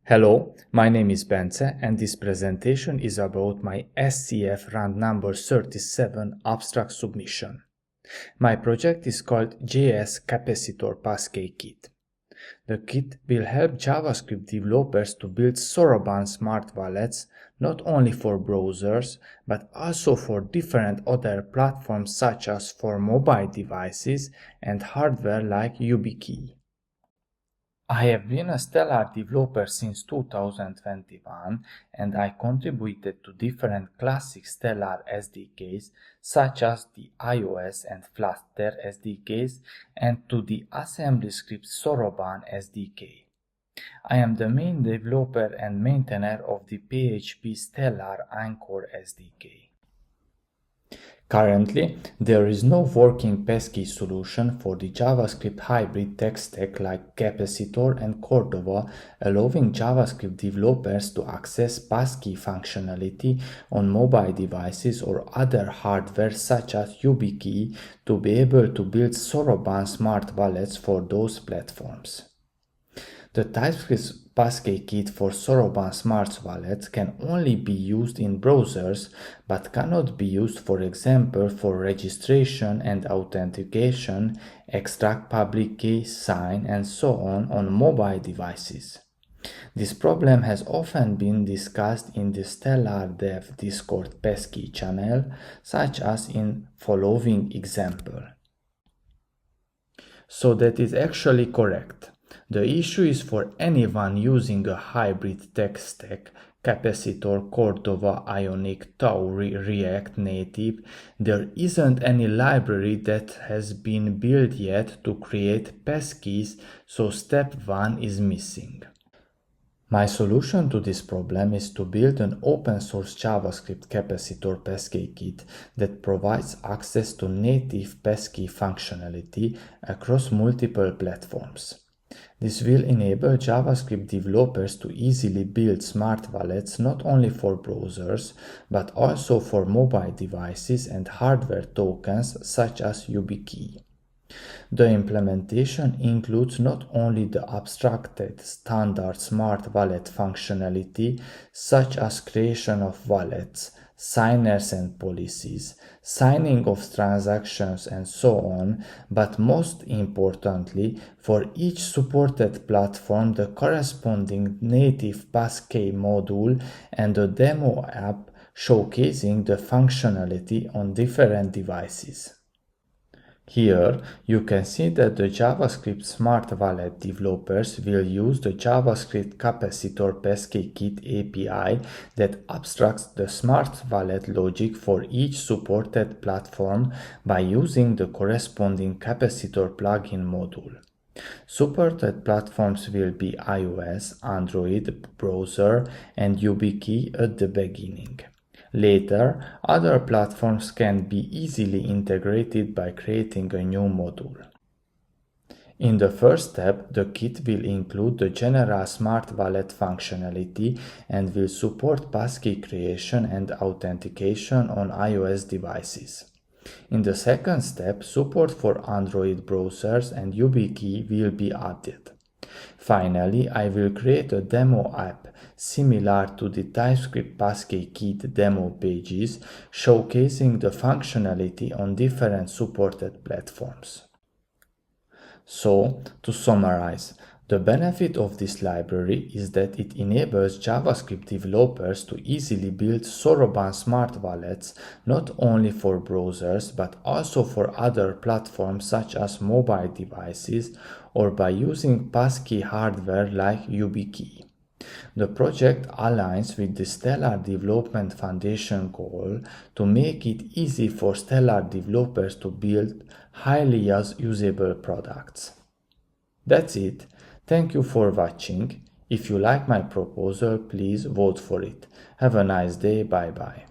Hello, my name is Bence and this presentation is about my SCF round number 37 abstract submission. My project is called JS-Capacitor Passkey Kit. The kit will help JavaScript developers to build Soroban Smart Wallets not only for browsers but also for different other platforms such as for mobile devices and hardware like Yubikey. I have been a Stellar developer since 2021 and I contributed to different classic Stellar SDKs such as the iOS and Flutter SDKs and to the AssemblyScript Soroban SDK. I am the main developer and maintainer of the PHP Stellar Anchor SDK. Currently, there is no working passkey solution for the JavaScript hybrid tech stack like Capacitor and Cordova, allowing JavaScript developers to access passkey functionality on mobile devices or other hardware such as Yubikey to be able to build Soroban Smart Wallets for those platforms. The TypeScript Passkey Kit for Soroban Smart Wallets can only be used in browsers but cannot be used, for example, for registration and authentication, extract public key, sign, and so on mobile devices. This problem has often been discussed in the Stellar Dev Discord Passkey channel, such as in following example. So that is actually correct. The issue is for anyone using a hybrid tech stack, Capacitor, Cordova, Ionic, Tauri, React Native, there isn't any library that has been built yet to create passkeys, so step 1 is missing. My solution to this problem is to build an open source JavaScript Capacitor Passkey Kit that provides access to native passkey functionality across multiple platforms. This will enable JavaScript developers to easily build smart wallets not only for browsers, but also for mobile devices and hardware tokens such as Yubikey. The implementation includes not only the abstracted standard smart wallet functionality such as creation of wallets, signers and policies, signing of transactions and so on, but most importantly, for each supported platform the corresponding native passkey module and a demo app showcasing the functionality on different devices. Here, you can see that the JavaScript Smart Wallet developers will use the JavaScript Capacitor Passkey Kit API that abstracts the Smart Wallet logic for each supported platform by using the corresponding Capacitor plugin module. Supported platforms will be iOS, Android, browser, and Yubikey at the beginning. Later, other platforms can be easily integrated by creating a new module. In the first step, the kit will include the general Smart Wallet functionality and will support passkey creation and authentication on iOS devices. In the second step, support for Android browsers and Yubikey will be added. Finally, I will create a demo app similar to the TypeScript Passkey Kit demo pages, showcasing the functionality on different supported platforms. So, to summarize, the benefit of this library is that it enables JavaScript developers to easily build Soroban Smart Wallets not only for browsers but also for other platforms such as mobile devices or by using passkey hardware like Yubikey. The project aligns with the Stellar Development Foundation goal to make it easy for Stellar developers to build highly usable products. That's it. Thank you for watching. If you like my proposal, please vote for it. Have a nice day. Bye bye.